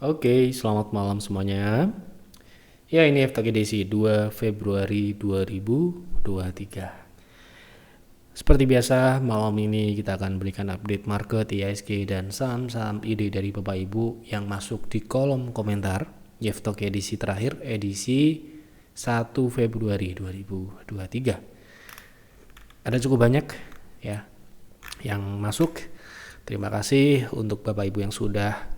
Oke, selamat malam semuanya. Ya, ini FTG edisi 2 Februari 2023. Seperti biasa, malam ini kita akan berikan update market, IHSG, dan saham-saham ide dari Bapak Ibu yang masuk di kolom komentar FTG edisi terakhir, edisi 1 Februari 2023. Ada cukup banyak ya yang masuk. Terima kasih untuk Bapak Ibu yang sudah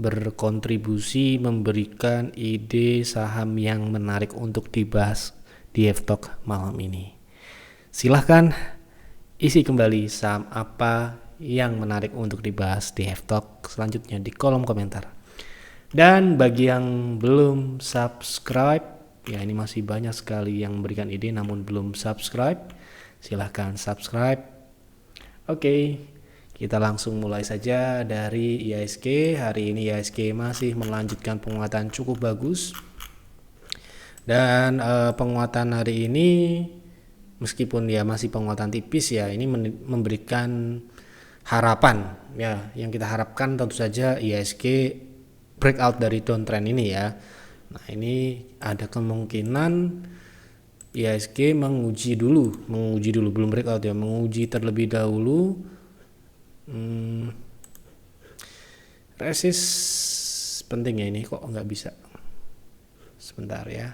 berkontribusi memberikan ide saham yang menarik untuk dibahas di FTalk malam ini. Silahkan isi kembali saham apa yang menarik untuk dibahas di FTalk selanjutnya di kolom komentar. Dan bagi yang belum subscribe, ya ini masih banyak sekali yang memberikan ide namun belum subscribe, silahkan subscribe. Oke. Kita langsung mulai saja dari IHSG. Hari ini IHSG masih melanjutkan penguatan cukup bagus. Dan penguatan hari ini meskipun ya masih penguatan tipis ya, ini memberikan harapan ya. Yang kita harapkan tentu saja IHSG breakout dari downtrend ini ya. Nah, ini ada kemungkinan IHSG menguji dulu belum breakout ya, menguji terlebih dahulu resist penting ya. Ini kok nggak bisa, sebentar ya.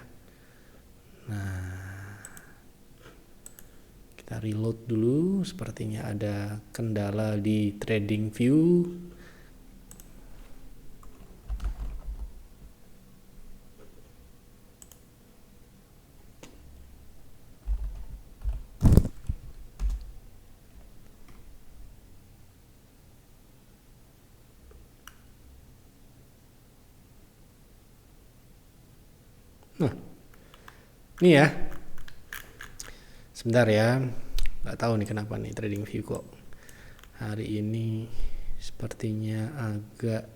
Nah, kita reload dulu, sepertinya ada kendala di trading view. Nah, ini ya, sebentar ya, nggak tahu nih kenapa nih trading view kok hari ini sepertinya agak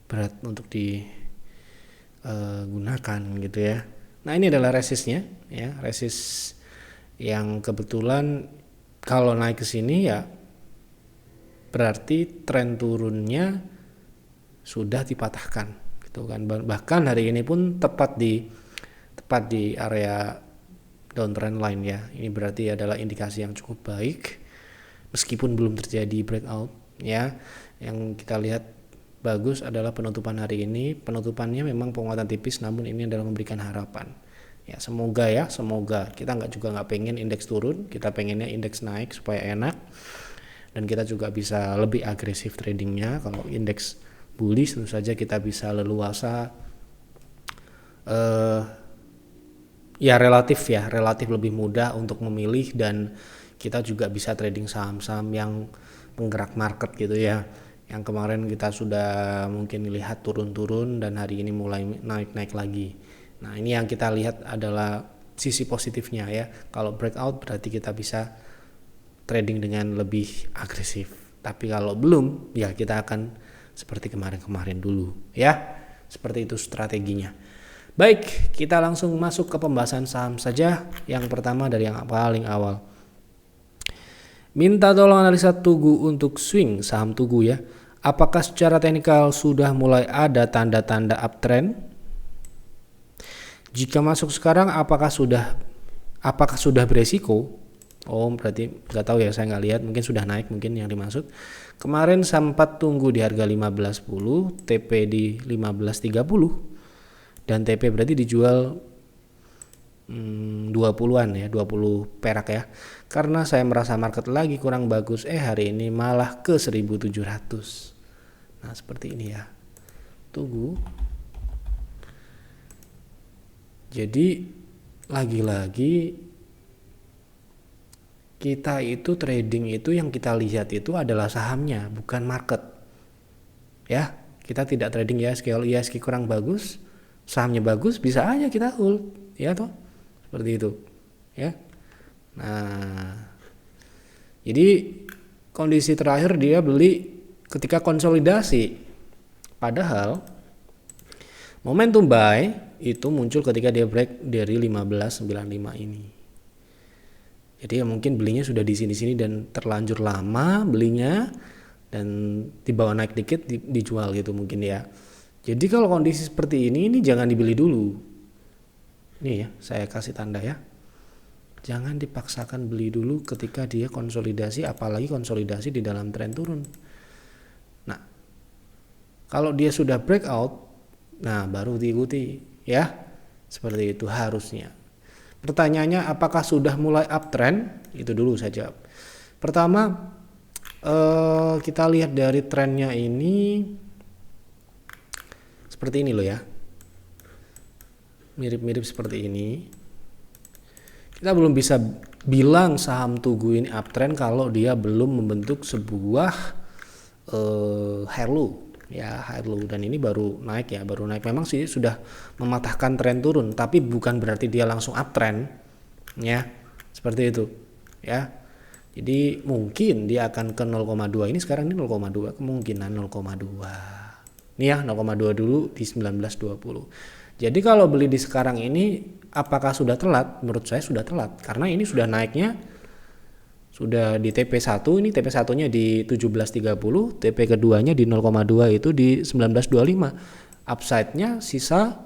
berat untuk digunakan gitu ya. Nah, ini adalah resistnya ya, resist yang kebetulan kalau naik ke sini ya berarti tren turunnya sudah dipatahkan gitu kan. Bahkan hari ini pun tepat di area downtrend line ya. Ini berarti adalah indikasi yang cukup baik meskipun belum terjadi breakout ya. Yang kita lihat bagus adalah penutupan hari ini. Penutupannya memang penguatan tipis, namun ini adalah memberikan harapan ya. Semoga kita nggak pengen indeks turun, kita pengennya indeks naik supaya enak, dan kita juga bisa lebih agresif tradingnya. Kalau indeks bullish tentu saja kita bisa leluasa ya relatif lebih mudah untuk memilih, dan kita juga bisa trading saham-saham yang penggerak market gitu ya. Yang kemarin kita sudah mungkin lihat turun-turun dan hari ini mulai naik-naik lagi. Nah, ini yang kita lihat adalah sisi positifnya ya. Kalau breakout berarti kita bisa trading dengan lebih agresif. Tapi kalau belum ya kita akan seperti kemarin-kemarin dulu ya. Seperti itu strateginya. Baik, kita langsung masuk ke pembahasan saham saja. Yang pertama dari yang paling awal. Minta tolong analisa Tugu untuk swing saham Tugu ya. Apakah secara teknikal sudah mulai ada tanda-tanda uptrend? Jika masuk sekarang apakah sudah beresiko? Oh, berarti nggak tahu ya, saya nggak lihat, mungkin sudah naik mungkin yang dimaksud. Kemarin sempat tunggu di harga 15.10, TP di 15.30, dan TP berarti dijual 20-an ya, 20 perak ya. Karena saya merasa market lagi kurang bagus, hari ini malah ke 1.700. Nah, seperti ini ya. Tunggu. Jadi lagi-lagi kita itu trading itu yang kita lihat itu adalah sahamnya, bukan market ya. Kita tidak trading ya, kalau IHSG kurang bagus, sahamnya bagus, bisa aja kita hold ya toh, seperti itu ya. Nah, jadi kondisi terakhir dia beli ketika konsolidasi, padahal momentum buy itu muncul ketika dia break dari 15.95 ini. Jadi ya mungkin belinya sudah di sini dan terlanjur lama belinya, dan dibawa naik dikit dijual gitu mungkin ya. Jadi kalau kondisi seperti ini jangan dibeli dulu. Nih ya, saya kasih tanda ya. Jangan dipaksakan beli dulu ketika dia konsolidasi, apalagi konsolidasi di dalam tren turun. Nah, kalau dia sudah breakout, nah baru diikuti ya. Seperti itu harusnya. Pertanyaannya apakah sudah mulai uptrend? Itu dulu saya jawab. Pertama, kita lihat dari trennya ini seperti ini loh ya. Mirip-mirip seperti ini. Kita belum bisa bilang saham Tugu ini uptrend kalau dia belum membentuk sebuah high low ya, high low, dan ini baru naik ya, baru naik. Memang sih sudah mematahkan tren turun, tapi bukan berarti dia langsung uptrend ya, seperti itu ya. Jadi mungkin dia akan ke 0,2, ini sekarang ini 0,2, kemungkinan 0,2 nih ya, 0,2 dulu di 1920. Jadi kalau beli di sekarang ini apakah sudah telat? Menurut saya sudah telat, karena ini sudah naiknya sudah di TP1, ini TP1-nya di 17.30, TP keduanya di 0,2 itu di 19.25. Upside-nya sisa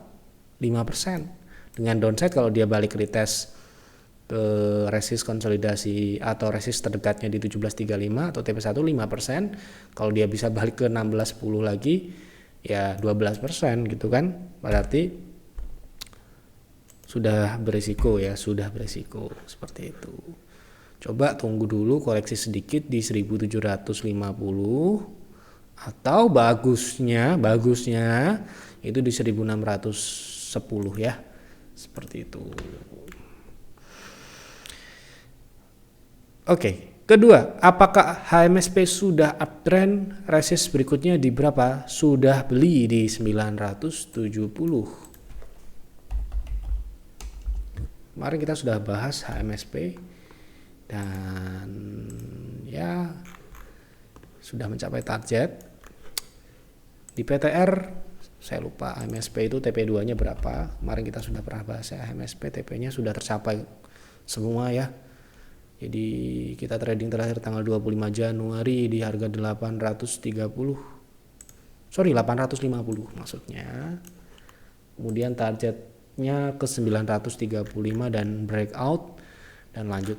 5%. Dengan downside kalau dia balik retest ke resist konsolidasi atau resist terdekatnya di 17.35 atau TP1 5%, kalau dia bisa balik ke 16.10 lagi ya 12% gitu kan, berarti sudah berisiko ya, sudah berisiko seperti itu. Coba tunggu dulu koreksi sedikit di 1750, atau bagusnya itu di 1610 ya, seperti itu. Oke, kedua, apakah HMSP sudah uptrend? Resist berikutnya di berapa? Sudah beli di 970. Kemarin kita sudah bahas HMSP dan ya sudah mencapai target. Di PTR saya lupa HMSP itu TP2 nya berapa. Kemarin kita sudah pernah bahas ya, HMSP TP nya sudah tercapai semua ya. Jadi kita trading terakhir tanggal 25 Januari di harga 850 maksudnya. Kemudian targetnya ke 935 dan breakout dan lanjut.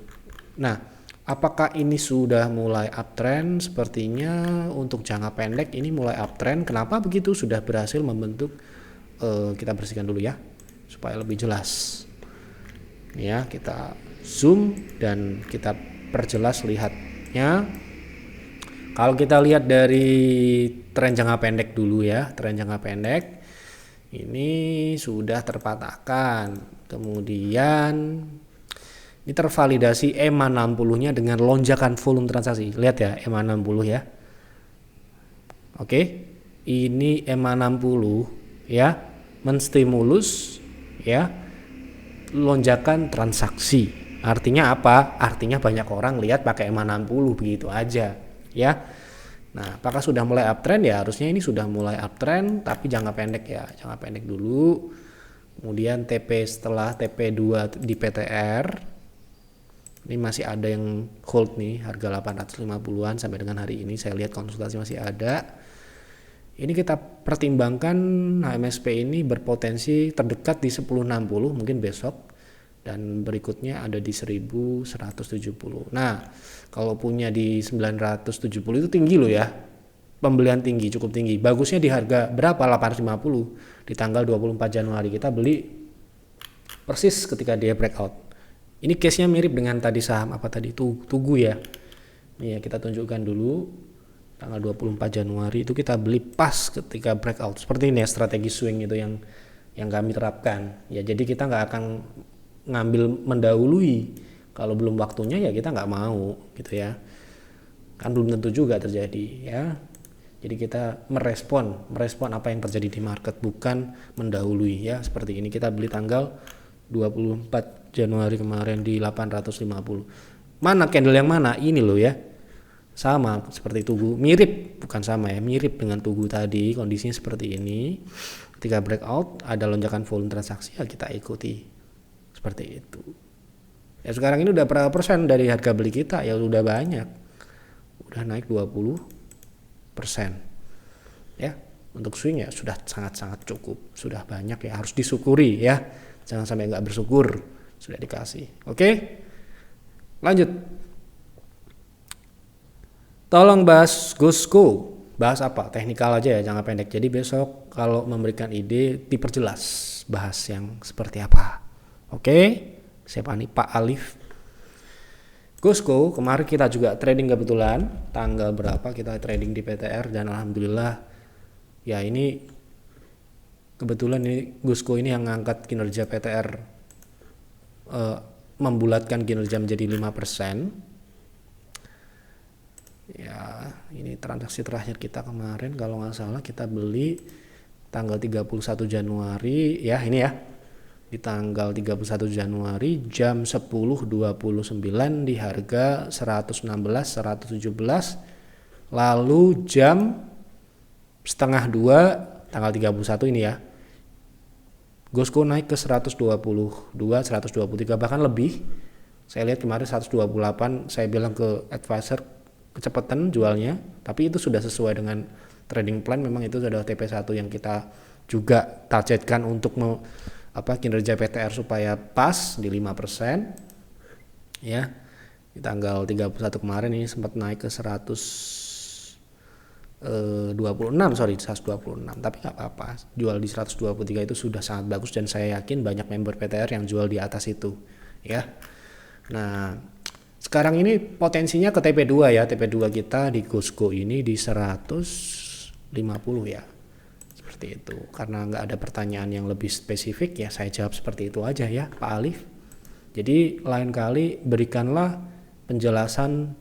Nah, apakah ini sudah mulai uptrend? Sepertinya untuk jangka pendek ini mulai uptrend. Kenapa begitu? Sudah berhasil membentuk, kita bersihkan dulu ya supaya lebih jelas. Ya, kita zoom dan kita perjelas lihatnya. Kalau kita lihat dari tren jangka pendek dulu ya, tren jangka pendek ini sudah terpatahkan. Kemudian ini tervalidasi EMA 60-nya dengan lonjakan volume transaksi. Lihat ya, EMA 60 ya. Oke. Ini EMA 60 ya, menstimulus ya lonjakan transaksi. Artinya apa? Artinya banyak orang lihat pakai EMA 60 begitu aja ya. Nah, apakah sudah mulai uptrend? Ya harusnya ini sudah mulai uptrend, tapi jangka pendek ya, jangka pendek dulu. Kemudian TP setelah TP2 di PTR ini masih ada yang hold nih, harga 850-an sampai dengan hari ini saya lihat konsultasi masih ada. Ini kita pertimbangkan HMSP ini berpotensi terdekat di 1060 mungkin besok, dan berikutnya ada di 1170. Nah, kalau punya di 970 itu tinggi loh ya. Pembelian tinggi, cukup tinggi. Bagusnya di harga berapa? 850 di tanggal 24 Januari kita beli persis ketika dia breakout. Ini case-nya mirip dengan tadi saham apa tadi? Tugu ya. Nih ya, kita tunjukkan dulu. Tanggal 24 Januari itu kita beli pas ketika breakout. Seperti ini ya strategi swing itu yang kami terapkan. Ya, jadi kita nggak akan ngambil mendahului, kalau belum waktunya ya kita nggak mau gitu ya, kan belum tentu juga terjadi ya. Jadi kita merespon apa yang terjadi di market, bukan mendahului ya. Seperti ini kita beli tanggal 24 Januari kemarin di 850. Mana candle yang mana? Ini loh ya, sama seperti Tugu, mirip, bukan sama ya, mirip dengan Tugu tadi. Kondisinya seperti ini, ketika breakout ada lonjakan volume transaksi ya kita ikuti seperti itu ya. Sekarang ini udah berapa persen dari harga beli kita? Ya udah banyak, udah naik 20% ya, Untuk swing ya sudah sangat-sangat cukup, sudah banyak ya, harus disyukuri ya, jangan sampai nggak bersyukur sudah dikasih. Oke, lanjut. Tolong bahas Gosco. Bahas apa? Teknikal aja ya, jangka pendek. Jadi besok kalau memberikan ide diperjelas, bahas yang seperti apa. Oke, siapa nih? Pak Alif. Gosco kemarin kita juga trading kebetulan, tanggal berapa kita trading di PTR, dan alhamdulillah ya ini kebetulan ini Gosco ini yang ngangkat kinerja PTR, membulatkan kinerja menjadi 5%. Ya, ini transaksi terakhir kita kemarin kalau nggak salah kita beli tanggal 31 Januari ya, ini ya. Di tanggal 31 Januari jam 10.29 di harga 116 117. Lalu jam setengah 2 tanggal 31 ini ya, Gosco naik ke 122 123 bahkan lebih. Saya lihat kemarin 128, saya bilang ke advisor kecepatan jualnya, tapi itu sudah sesuai dengan trading plan. Memang itu sudah TP1 yang kita juga targetkan untuk kinerja PTR supaya pas di 5% ya. Di tanggal 31 kemarin ini sempat naik ke 126, tapi nggak apa-apa, jual di 123 itu sudah sangat bagus, dan saya yakin banyak member PTR yang jual di atas itu ya. Nah, sekarang ini potensinya ke TP2 ya. TP2 kita di Gosco ini di 150 ya. Seperti itu. Karena nggak ada pertanyaan yang lebih spesifik ya, saya jawab seperti itu aja ya Pak Alif. Jadi lain kali berikanlah penjelasan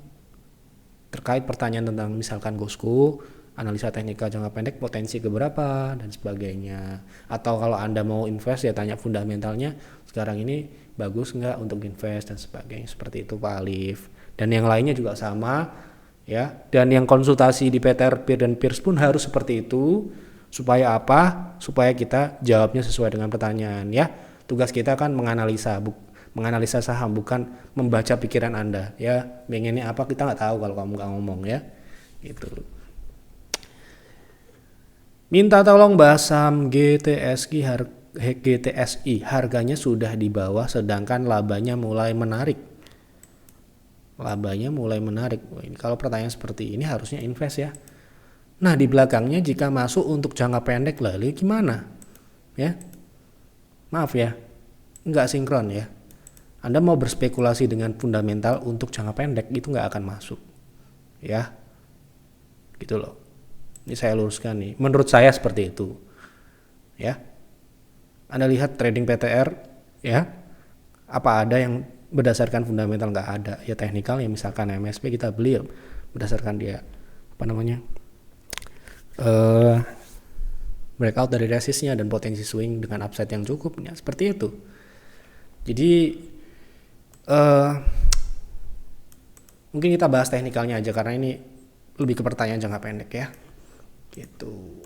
terkait pertanyaan tentang misalkan Gosco, analisa teknikal jangka pendek potensi keberapa dan sebagainya. Atau kalau Anda mau invest ya tanya fundamentalnya sekarang ini bagus nggak untuk invest dan sebagainya, seperti itu Pak Alif. Dan yang lainnya juga sama ya. Dan yang konsultasi di PTR Peer dan Peers pun harus seperti itu. Supaya apa? Supaya kita jawabnya sesuai dengan pertanyaan ya. Tugas kita kan menganalisa saham, bukan membaca pikiran Anda ya. Pengennya apa kita nggak tahu kalau kamu nggak ngomong ya. Gitu. Minta tolong bahas saham GTSI, harganya sudah di bawah sedangkan labanya mulai menarik. Ini kalau pertanyaan seperti ini harusnya invest ya. Nah, di belakangnya jika masuk untuk jangka pendek lalu gimana? Ya. Maaf ya. Enggak sinkron ya. Anda mau berspekulasi dengan fundamental untuk jangka pendek itu enggak akan masuk. Ya. Gitu loh. Ini saya luruskan nih. Menurut saya seperti itu. Ya. Anda lihat trading PTR ya. Apa ada yang berdasarkan fundamental? Enggak ada. Ya teknikal ya, misalkan MSP kita beli berdasarkan dia breakout dari resistnya dan potensi swing dengan upside yang cukup ya, seperti itu. Jadi mungkin kita bahas teknikalnya aja karena ini lebih ke pertanyaan jangka pendek ya. Gitu.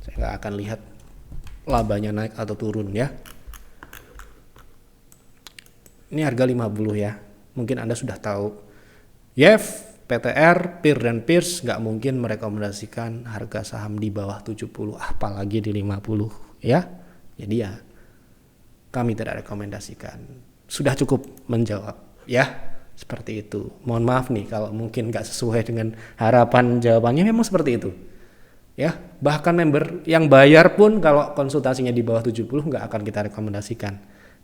Saya nggak akan lihat labanya naik atau turun ya. Ini harga 50 ya. Mungkin Anda sudah tahu. YEF, PTR, Peer dan Peers nggak mungkin merekomendasikan harga saham di bawah 70, apalagi di 50 ya. Jadi ya kami tidak rekomendasikan. Sudah cukup menjawab ya, seperti itu. Mohon maaf nih kalau mungkin nggak sesuai dengan harapan jawabannya, memang seperti itu ya. Bahkan member yang bayar pun kalau konsultasinya di bawah 70 nggak akan kita rekomendasikan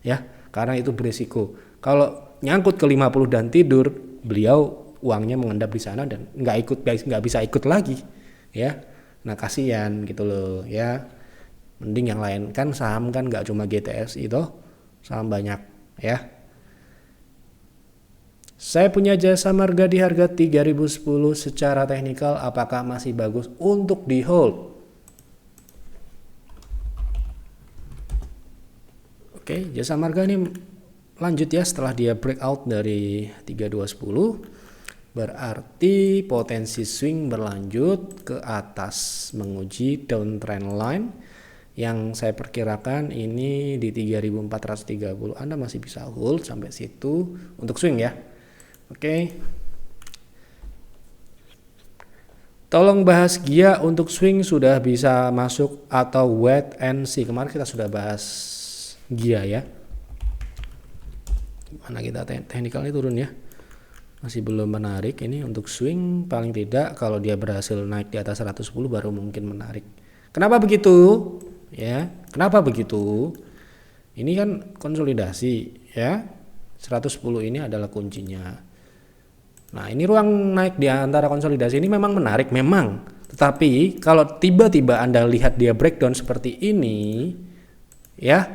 ya, karena itu berisiko. Kalau nyangkut ke 50 dan tidur, beliau uangnya mengendap di sana dan nggak bisa ikut lagi ya. Nah kasihan gitu loh ya. Mending yang lain, kan saham kan nggak cuma GTS itu, saham banyak ya. Saya punya jasa marga di harga 3010 secara teknikal, apakah masih bagus untuk di hold? Oke, jasa marga ini lanjut ya setelah dia breakout dari 3210. Berarti potensi swing berlanjut ke atas menguji downtrend line yang saya perkirakan ini di 3430. Anda masih bisa hold sampai situ untuk swing ya. Oke. Tolong bahas Gia untuk swing sudah bisa masuk atau wait and see. Kemarin kita sudah bahas Gia ya. Mana kita teknikalnya turun ya. Masih belum menarik. Ini untuk swing paling tidak kalau dia berhasil naik di atas 110 baru mungkin menarik. Kenapa begitu? Ya, kenapa begitu? Ini kan konsolidasi ya. 110 ini adalah kuncinya. Nah, ini ruang naik di antara konsolidasi ini memang menarik, memang. Tetapi kalau tiba-tiba Anda lihat dia breakdown seperti ini, ya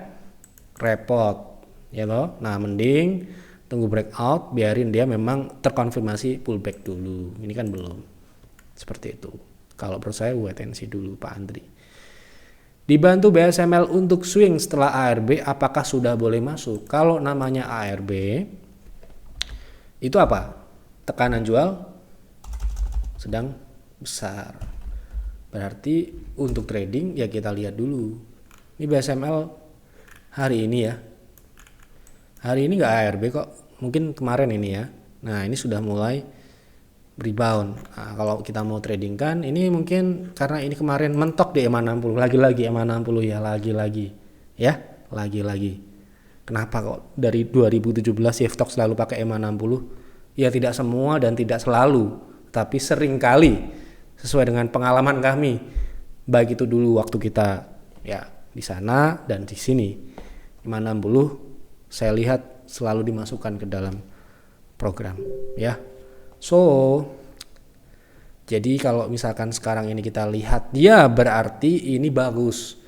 repot, ya loh. Nah, mending tunggu breakout, biarin dia memang terkonfirmasi pullback dulu. Ini kan belum. Seperti itu. Kalau menurut saya wait and see dulu Pak Andri. Dibantu BSML untuk swing setelah ARB, apakah sudah boleh masuk? Kalau namanya ARB, itu apa? Tekanan jual sedang besar. Berarti untuk trading ya kita lihat dulu. Ini BSML hari ini ya. Hari ini nggak ARB kok. Mungkin kemarin ini ya. Nah ini sudah mulai rebound. Nah, kalau kita mau trading kan ini mungkin karena ini kemarin mentok di EMA 60. Lagi-lagi EMA 60 ya. Lagi-lagi. Ya. Lagi-lagi. Kenapa kok dari 2017 Safestock selalu pakai EMA 60? Ya tidak semua dan tidak selalu, tapi sering kali sesuai dengan pengalaman kami. Baik itu dulu waktu kita ya di sana dan di sini. 560 saya lihat selalu dimasukkan ke dalam program ya. So jadi kalau misalkan sekarang ini kita lihat ya berarti ini bagus.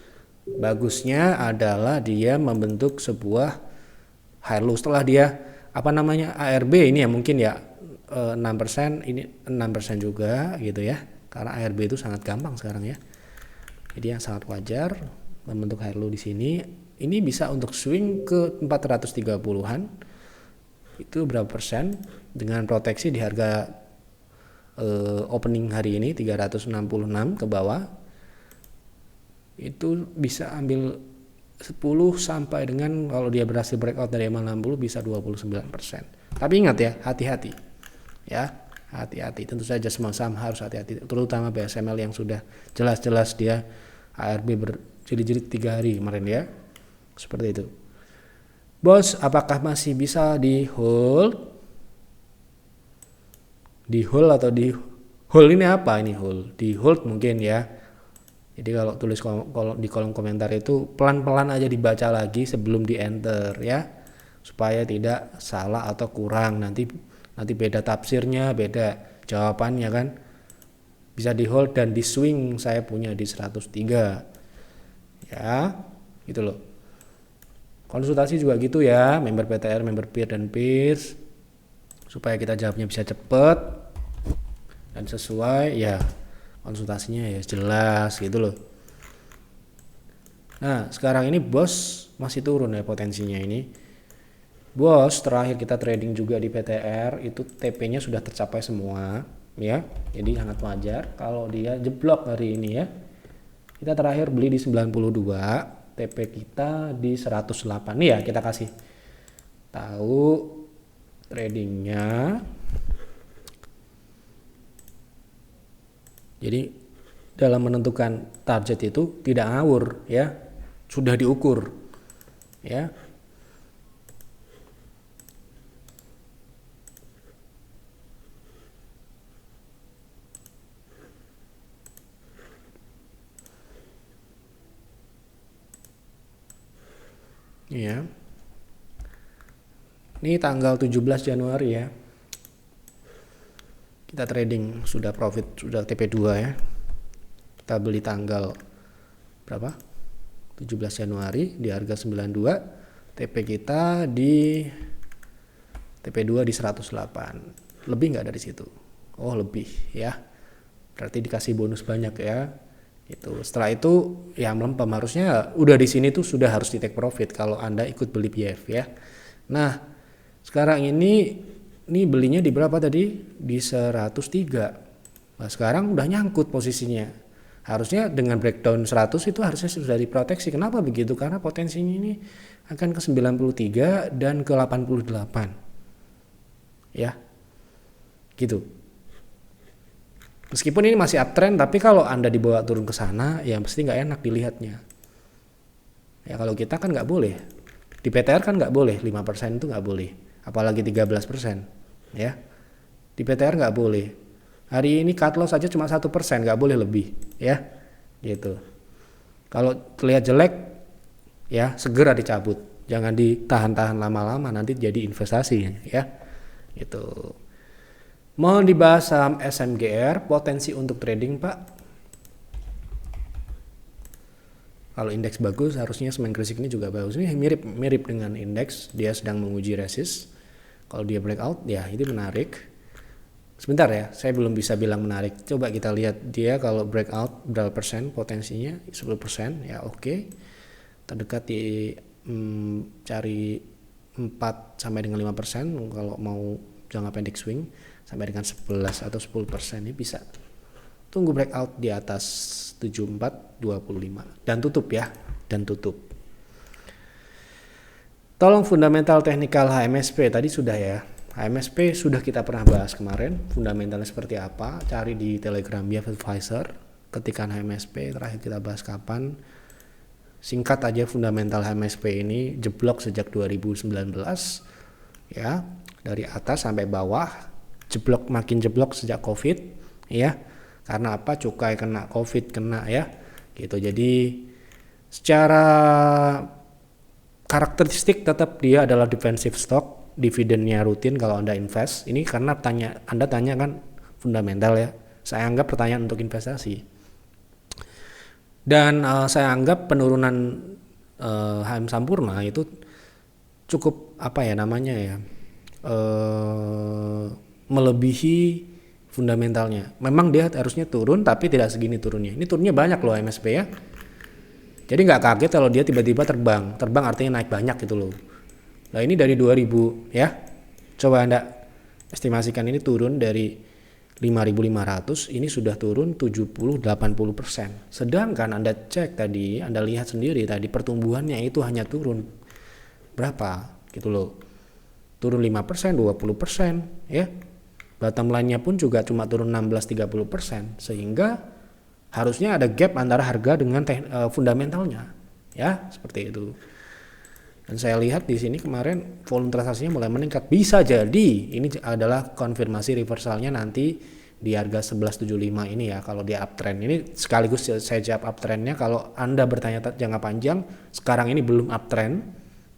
Bagusnya adalah dia membentuk sebuah high low setelah dia ARB ini ya mungkin ya 6%, ini 6% juga gitu ya, karena ARB itu sangat gampang sekarang ya, jadi yang sangat wajar membentuk high low di sini. Ini bisa untuk swing ke 430-an itu berapa persen dengan proteksi di harga opening hari ini 366 ke bawah, itu bisa ambil 10 sampai dengan kalau dia berhasil breakout dari EMA 60 bisa 29%. Tapi ingat ya, hati-hati. Ya, hati-hati. Tentu saja semua saham harus hati-hati, terutama BSML yang sudah jelas-jelas dia ARB berjilid-jilid 3 hari kemarin ya. Seperti itu. Bos, apakah masih bisa di hold? Di hold atau di hold ini apa ini hold? Di hold mungkin ya. Jadi kalau tulis kalau di kolom komentar itu pelan-pelan aja dibaca lagi sebelum di enter ya, supaya tidak salah atau kurang, nanti beda tafsirnya, beda jawabannya kan. Bisa di hold dan di swing saya punya di 103 ya, gitu loh. Konsultasi juga gitu ya, member PTR, member peer dan peers, supaya kita jawabnya bisa cepet dan sesuai ya. Konsultasinya ya jelas gitu loh. Nah sekarang ini bos masih turun ya potensinya ini. Bos terakhir kita trading juga di PTR itu TP nya sudah tercapai semua ya. Jadi sangat wajar kalau dia jeblok hari ini ya. Kita terakhir beli di 92, TP kita di 108. Nih ya kita kasih tahu tradingnya. Jadi dalam menentukan target itu tidak ngawur ya, sudah diukur ya. Ya. Ini tanggal 17 Januari ya. Kita trading sudah profit, sudah TP2 ya. Kita beli tanggal berapa? 17 Januari di harga 92. TP kita di TP2 di 108. Lebih nggak dari situ? Oh lebih ya. Berarti dikasih bonus banyak ya. Itu. Setelah itu ya melempem, harusnya udah di sini tuh sudah harus di take profit kalau Anda ikut beli PF ya. Nah, sekarang ini belinya di berapa tadi? Di 103. Nah, sekarang udah nyangkut posisinya. Harusnya dengan breakdown 100 itu harusnya sudah diproteksi. Kenapa begitu? Karena potensinya ini akan ke 93 dan ke 88. Ya. Gitu. Meskipun ini masih uptrend, tapi kalau Anda dibawa turun ke sana, ya pasti nggak enak dilihatnya. Ya kalau kita kan nggak boleh. Di PTR kan nggak boleh, 5% itu nggak boleh. Apalagi 13%. Ya. Di PTR nggak boleh. Hari ini cut loss aja cuma 1%, nggak boleh lebih. Ya. Gitu. Kalau terlihat jelek, ya segera dicabut. Jangan ditahan-tahan lama-lama, nanti jadi investasi. Ya. Gitu. Mau dibahas saham SMGR, potensi untuk trading Pak. Kalau indeks bagus, harusnya semen gresik ini juga bagus. Ini mirip dengan indeks, dia sedang menguji resist. Kalau dia breakout, ya ini menarik. Sebentar ya, saya belum bisa bilang menarik. Coba kita lihat dia kalau breakout berapa persen potensinya, 10%, ya oke. Terdekat di cari 4 sampai dengan 5% kalau mau jangka pendek swing. Sampai dengan 11 atau 10% ini bisa. Tunggu breakout di atas 7425 dan tutup ya, dan tutup. Tolong fundamental teknikal HMSP tadi sudah ya. HMSP sudah kita pernah bahas kemarin, fundamentalnya seperti apa, cari di Telegram BF Advisor, ketikan HMSP, terakhir kita bahas kapan. Singkat aja fundamental HMSP ini jeblok sejak 2019 ya, dari atas sampai bawah. Makin jeblok sejak COVID ya, karena apa, cukai kena, COVID kena ya gitu. Jadi secara karakteristik tetap dia adalah defensive stock, dividennya rutin kalau Anda invest. Ini karena Anda tanya kan fundamental ya, saya anggap pertanyaan untuk investasi. Dan saya anggap penurunan HM Sampurna itu cukup apa ya namanya ya, melebihi fundamentalnya. Memang dia harusnya turun, tapi tidak segini turunnya. Ini turunnya banyak loh MSP ya. Jadi nggak kaget kalau dia tiba-tiba terbang. Terbang artinya naik banyak gitu loh. Nah ini dari 2000 ya. Coba Anda estimasikan ini turun dari 5.500, ini sudah turun 70-80%. Sedangkan Anda cek tadi, Anda lihat sendiri tadi pertumbuhannya itu hanya turun berapa gitu loh. Turun 5%, 20% ya. Bottom line-nya pun juga cuma turun 16-30%, sehingga harusnya ada gap antara harga dengan fundamentalnya, ya seperti itu. Dan saya lihat di sini kemarin volume transaksinya mulai meningkat, bisa jadi ini adalah konfirmasi reversalnya nanti di harga 1175 ini ya, kalau dia uptrend. Ini sekaligus saya jawab uptrendnya. Kalau Anda bertanya jangka panjang, sekarang ini belum uptrend,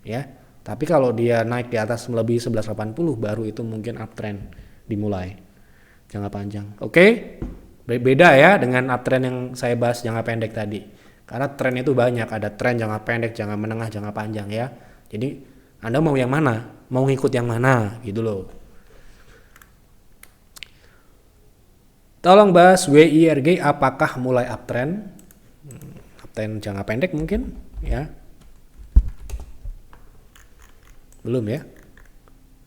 ya. Tapi kalau dia naik di atas melebihi 1180 baru itu mungkin uptrend dimulai jangka panjang. Oke? Beda ya dengan uptrend yang saya bahas jangka pendek tadi. Karena tren itu banyak, ada tren jangka pendek, jangka menengah, jangka panjang ya. Jadi Anda mau yang mana? Mau ngikut yang mana? Gitu loh. Tolong bahas WIRG apakah mulai uptrend? Uptrend jangka pendek mungkin ya. Belum ya.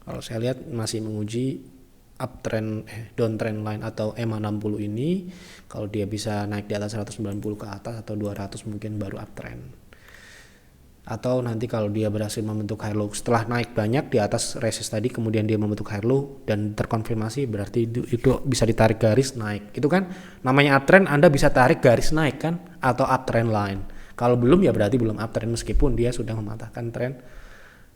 Kalau saya lihat masih menguji uptrend downtrend line atau EMA60 ini. Kalau dia bisa naik di atas 190 ke atas atau 200 mungkin baru uptrend. Atau nanti kalau dia berhasil membentuk high low setelah naik banyak di atas resist tadi, kemudian dia membentuk high low dan terkonfirmasi, berarti itu bisa ditarik garis naik. Itu kan namanya uptrend, Anda bisa tarik garis naik kan, atau uptrend line. Kalau belum ya berarti belum uptrend, meskipun dia sudah mematahkan tren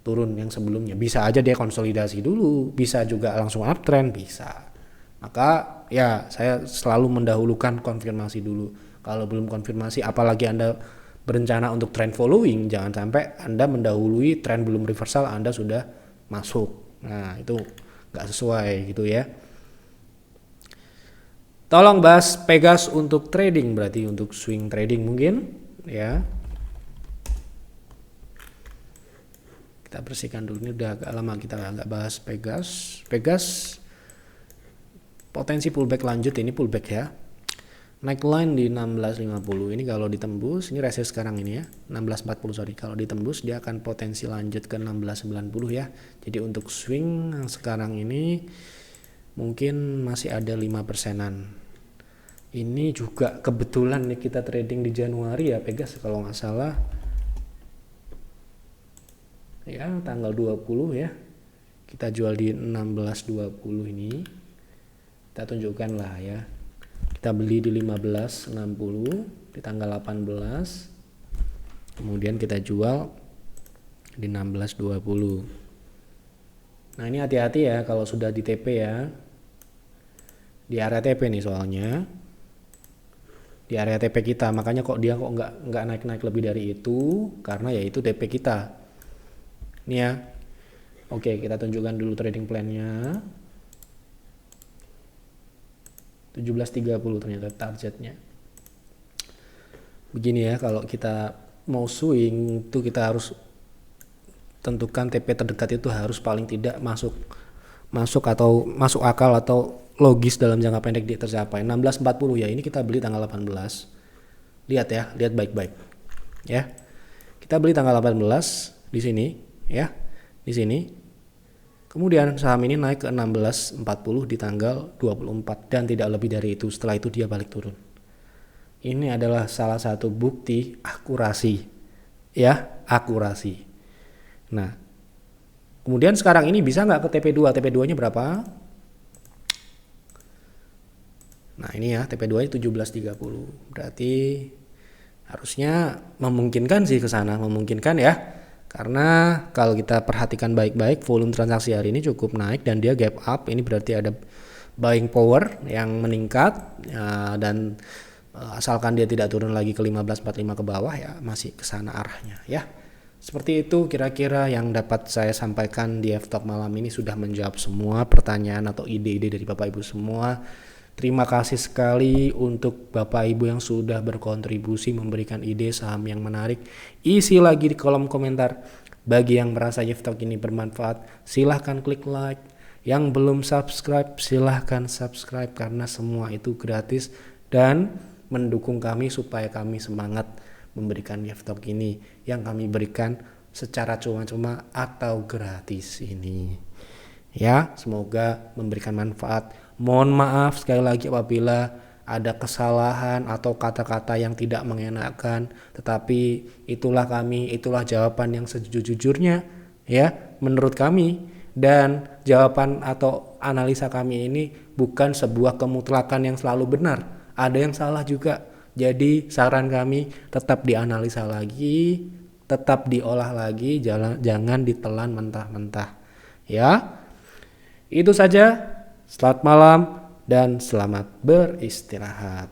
turun yang sebelumnya. Bisa aja dia konsolidasi dulu, bisa juga langsung uptrend, bisa. Maka ya saya selalu mendahulukan konfirmasi dulu. Kalau belum konfirmasi, apalagi Anda berencana untuk trend following, jangan sampai Anda mendahului tren belum reversal, Anda sudah masuk. Nah itu nggak sesuai gitu ya. Tolong bahas Pegas untuk trading, berarti untuk swing trading mungkin ya. Kita bersihkan dulu, ini udah agak lama kita nggak bahas Pegas. Pegas potensi pullback lanjut, ini pullback ya. Naik line di 1650 ini kalau ditembus, ini resist sekarang ini ya, 1640 sorry. Kalau ditembus dia akan potensi lanjut ke 1690 ya. Jadi untuk swing yang sekarang ini mungkin masih ada 5%-an. Ini juga kebetulan nih kita trading di Januari ya Pegas kalau nggak salah. Ya tanggal 20 ya, kita jual di 1620 ini, kita tunjukkan lah ya Kita beli di 15.60 di tanggal 18. Kemudian kita jual di 16.20. Nah, ini hati-hati ya kalau sudah di TP ya. Di area TP nih soalnya. Di area TP kita, makanya kok dia nggak naik-naik lebih dari itu, karena ya itu TP kita. Ini ya. Oke, kita tunjukkan dulu trading plan-nya. 17.30 ternyata targetnya. Begini ya, kalau kita mau swing itu kita harus tentukan TP terdekat itu harus paling tidak masuk atau masuk akal atau logis dalam jangka pendek dia tercapai. 16.40 ya, ini kita beli tanggal 18. Lihat ya, lihat baik-baik. Ya. Kita beli tanggal 18 di sini ya. Di sini. Kemudian saham ini naik ke 16.40 di tanggal 24 dan tidak lebih dari itu. Setelah itu dia balik turun. Ini adalah salah satu bukti akurasi. Ya, akurasi. Nah, kemudian sekarang ini bisa nggak ke TP2? TP2-nya berapa? Nah, ini ya, TP2-nya 17.30. Berarti harusnya memungkinkan sih ke sana, memungkinkan ya. Karena kalau kita perhatikan baik-baik, volume transaksi hari ini cukup naik dan dia gap up. Ini berarti ada buying power yang meningkat ya, dan asalkan dia tidak turun lagi ke 15.45 ke bawah ya masih ke sana arahnya ya. Seperti itu kira-kira yang dapat saya sampaikan di F-Talk malam ini, sudah menjawab semua pertanyaan atau ide-ide dari Bapak Ibu semua. Terima kasih sekali untuk Bapak Ibu yang sudah berkontribusi memberikan ide saham yang menarik. Isi lagi di kolom komentar. Bagi yang merasa F-Talk ini bermanfaat, silahkan klik like. Yang belum subscribe, silahkan subscribe karena semua itu gratis dan mendukung kami supaya kami semangat memberikan F-Talk ini yang kami berikan secara cuma-cuma atau gratis ini. Ya, semoga memberikan manfaat. Mohon maaf sekali lagi apabila ada kesalahan atau kata-kata yang tidak mengenakan, tetapi itulah kami, itulah jawaban yang sejujur-jujurnya ya menurut kami, dan jawaban atau analisa kami ini bukan sebuah kemutlakan yang selalu benar. Ada yang salah juga. Jadi saran kami tetap dianalisa lagi, tetap diolah lagi, jangan ditelan mentah-mentah. Ya. Itu saja. Selamat malam dan selamat beristirahat.